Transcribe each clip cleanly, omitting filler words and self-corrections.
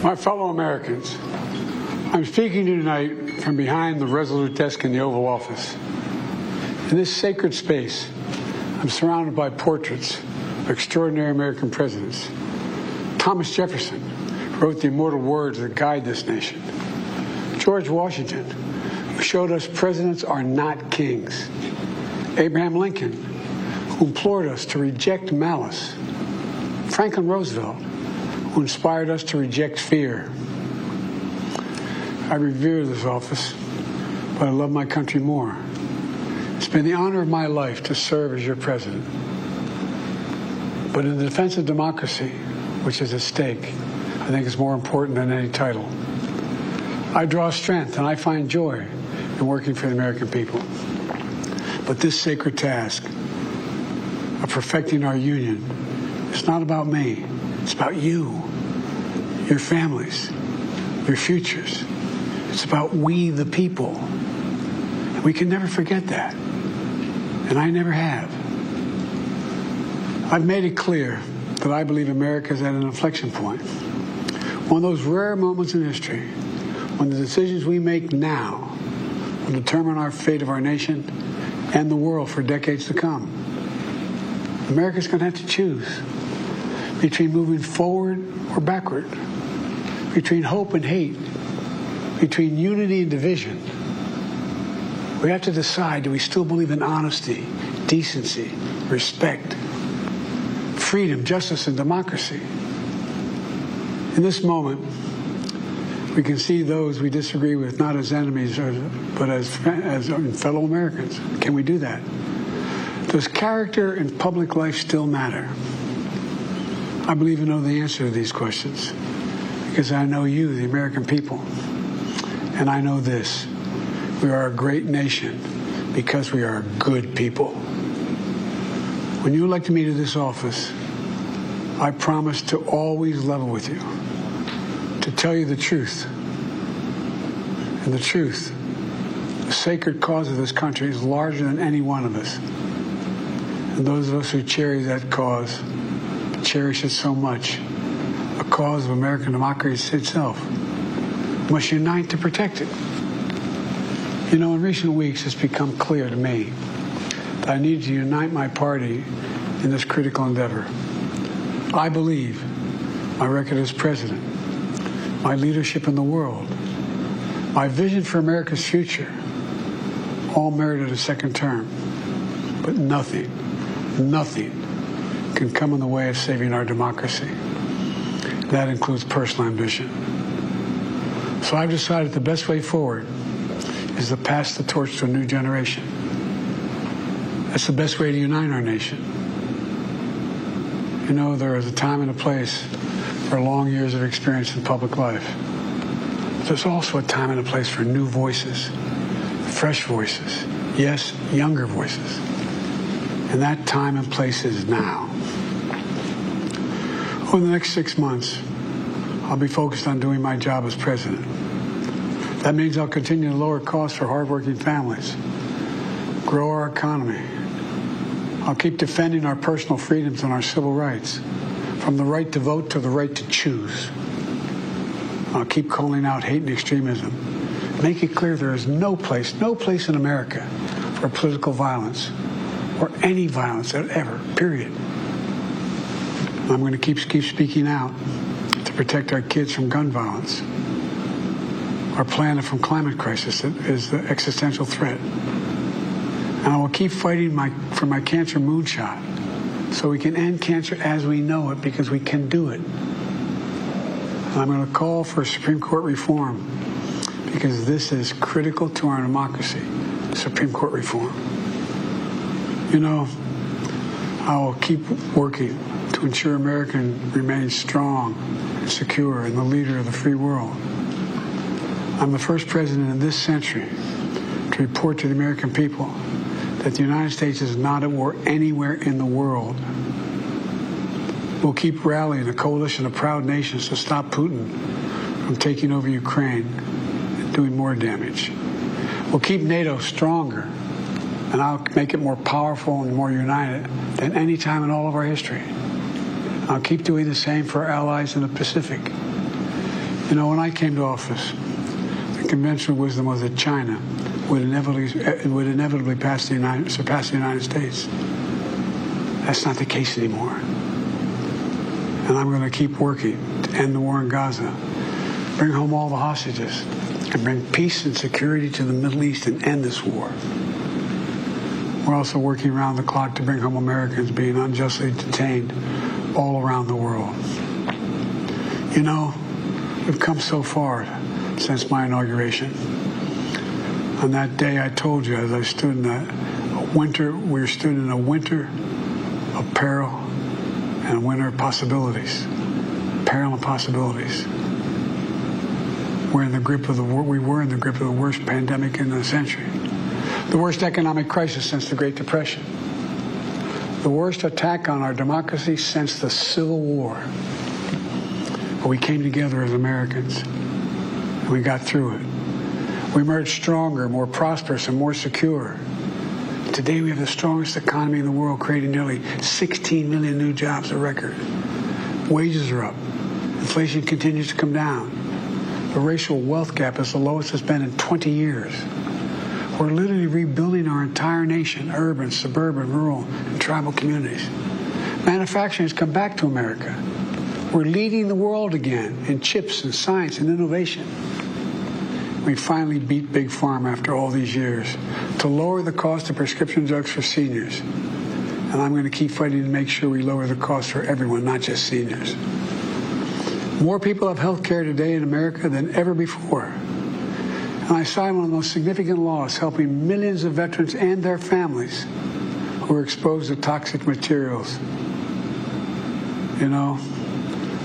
My fellow Americans, I'm speaking to you tonight from behind the resolute desk in the Oval Office. In this sacred space, I'm surrounded by portraits of extraordinary American presidents. Thomas Jefferson wrote the immortal words that guide this nation. George Washington, who showed us presidents are not kings. Abraham Lincoln, who implored us to reject malice. Franklin Roosevelt, who inspired us to reject fear. I revere this office, but I love my country more. It's been the honor of my life to serve as your president. But in the defense of democracy, which is at stake, I think is more important than any title. I draw strength and I find joy in working for the American people. But this sacred task of perfecting our union is not about me. It's about you, your families, your futures. It's about we, the people. And we can never forget that. And I never have. I've made it clear that I believe America is at an inflection point. One of those rare moments in history when the decisions we make now will determine our fate of our nation and the world for decades to come. America's going to have to choose between moving forward or backward, between hope and hate, between unity and division. We have to decide, do we still believe in honesty, decency, respect, freedom, justice, and democracy? In this moment, we can see those we disagree with not as enemies, but as fellow Americans. Can we do that? Does character in public life still matter? I believe I know the answer to these questions because I know you, the American people. And I know this. We are a great nation because we are good people. When you elected me to this office, I promised to always level with you, to tell you the truth. And the truth, the sacred cause of this country is larger than any one of us. And those of us who cherish that cause, cherish it so much, a cause of American democracy itself, must unite to protect it. You know, in recent weeks, it's become clear to me that I need to unite my party in this critical endeavor. I believe my record as president, my leadership in the world, my vision for America's future, all merited a second term. But nothing can come in the way of saving our democracy. That includes personal ambition. So I've decided the best way forward is to pass the torch to a new generation. That's the best way to unite our nation. You know, there is a time and a place for long years of experience in public life. There's also a time and a place for new voices, fresh voices, yes, younger voices. And that time and place is now. Over the next 6 months, I'll be focused on doing my job as president. That means I'll continue to lower costs for hardworking families, grow our economy. I'll keep defending our personal freedoms and our civil rights, from the right to vote to the right to choose. I'll keep calling out hate and extremism. Make it clear there is no place in America for political violence or any violence ever, period. I'm going to keep speaking out to protect our kids from gun violence, our planet from climate crisis that is the existential threat. And I will keep fighting for my cancer moonshot so we can end cancer as we know it, because we can do it. And I'm going to call for Supreme Court reform because this is critical to our democracy, Supreme Court reform. You know, I will keep working to ensure America remains strong and secure and the leader of the free world. I'm the first president in this century to report to the American people that the United States is not at war anywhere in the world. We'll keep rallying a coalition of proud nations to stop Putin from taking over Ukraine and doing more damage. We'll keep NATO stronger, and I'll make it more powerful and more united than any time in all of our history. I'll keep doing the same for our allies in the Pacific. You know, when I came to office, the conventional wisdom was that China would inevitably surpass the United States. That's not the case anymore. And I'm going to keep working to end the war in Gaza, bring home all the hostages, and bring peace and security to the Middle East and end this war. We're also working around the clock to bring home Americans being unjustly detained all around the world. You know, we've come so far since my inauguration. On that day, I told you, as I stood in we stood in a winter of peril and a winter of possibilities. Peril and possibilities. We were in the grip of the worst pandemic in the century, the worst economic crisis since the Great Depression, the worst attack on our democracy since the Civil War. But we came together as Americans, and we got through it. We emerged stronger, more prosperous, and more secure. Today we have the strongest economy in the world, creating nearly 16 million new jobs, a record. Wages are up. Inflation continues to come down. The racial wealth gap is the lowest it's been in 20 years. We're literally rebuilding our entire nation, urban, suburban, rural, and tribal communities. Manufacturing has come back to America. We're leading the world again in chips and science and innovation. We finally beat Big Pharma after all these years to lower the cost of prescription drugs for seniors. And I'm going to keep fighting to make sure we lower the cost for everyone, not just seniors. More people have health care today in America than ever before. And I signed one of the most significant laws helping millions of veterans and their families who are exposed to toxic materials. You know,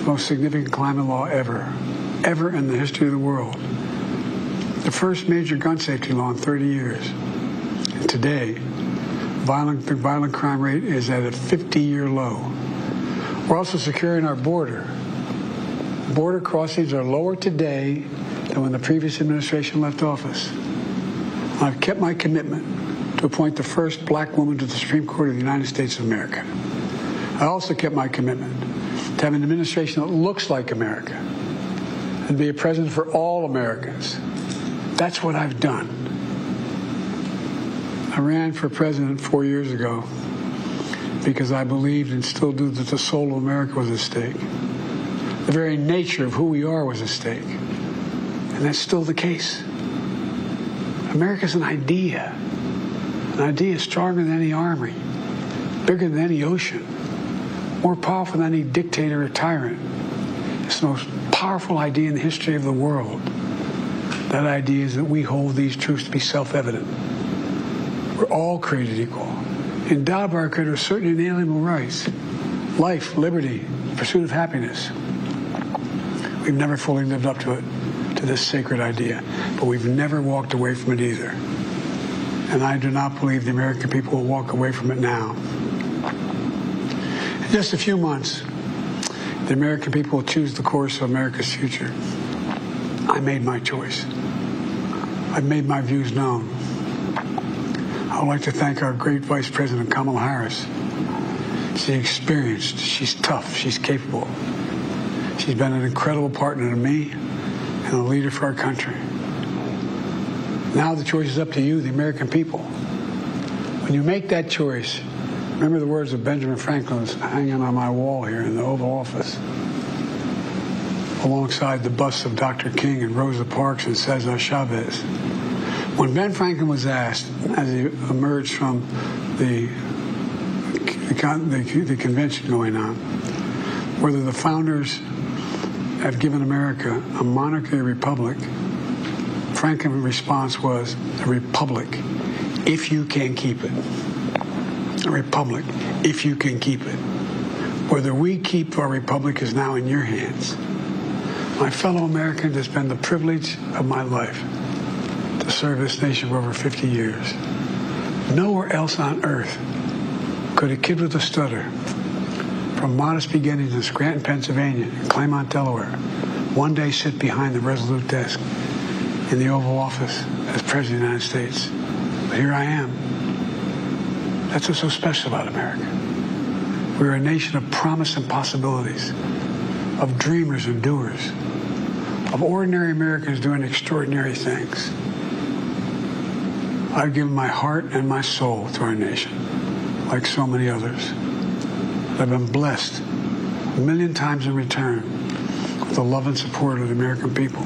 most significant climate law ever in the history of the world. The first major gun safety law in 30 years. And today, the violent crime rate is at a 50-year low. We're also securing our border. Border crossings are lower today than when the previous administration left office. I've kept my commitment to appoint the first black woman to the Supreme Court of the United States of America. I also kept my commitment to have an administration that looks like America and be a president for all Americans. That's what I've done. I ran for president 4 years ago because I believed and still do that the soul of America was at stake. The very nature of who we are was at stake. And that's still the case. America's an idea. An idea stronger than any army, bigger than any ocean, more powerful than any dictator or tyrant. It's the most powerful idea in the history of the world. That idea is that we hold these truths to be self-evident. We're all created equal, endowed by our Creator with certain inalienable rights: life, liberty, pursuit of happiness. We've never fully lived up to it, to this sacred idea, but we've never walked away from it either. And I do not believe the American people will walk away from it now. In just a few months, the American people will choose the course of America's future. I made my choice. I've made my views known. I would like to thank our great Vice President Kamala Harris. She's experienced, she's tough, she's capable. She's been an incredible partner to me and a leader for our country. Now the choice is up to you, the American people. When you make that choice, remember the words of Benjamin Franklin hanging on my wall here in the Oval Office, alongside the busts of Dr. King and Rosa Parks and Cesar Chavez. When Ben Franklin was asked, as he emerged from the convention going on, whether the founders have given America a monarchy or republic, Franklin's response was, a republic, if you can keep it. A republic, if you can keep it. Whether we keep our republic is now in your hands. My fellow Americans, it's been the privilege of my life to serve this nation for over 50 years. Nowhere else on earth could a kid with a stutter, from modest beginnings in Scranton, Pennsylvania, and Claymont, Delaware, one day sit behind the resolute desk in the Oval Office as President of the United States. But here I am. That's what's so special about America. We're a nation of promise and possibilities, of dreamers and doers. of ordinary Americans doing extraordinary things. I've given my heart and my soul to our nation, like so many others. I've been blessed a million times in return with the love and support of the American people.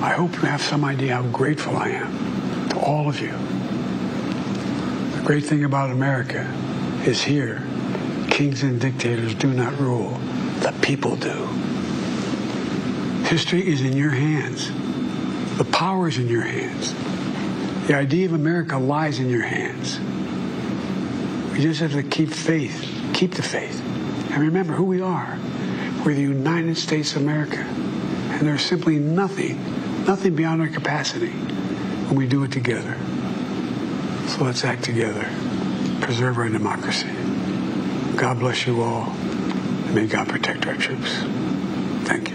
I hope you have some idea how grateful I am to all of you. The great thing about America is here, kings and dictators do not rule, the people do. History is in your hands. The power is in your hands. The idea of America lies in your hands. We just have to keep faith, keep the faith, and remember who we are. We're the United States of America, and there's simply nothing beyond our capacity when we do it together. So let's act together, preserve our democracy. God bless you all, and may God protect our troops. Thank you.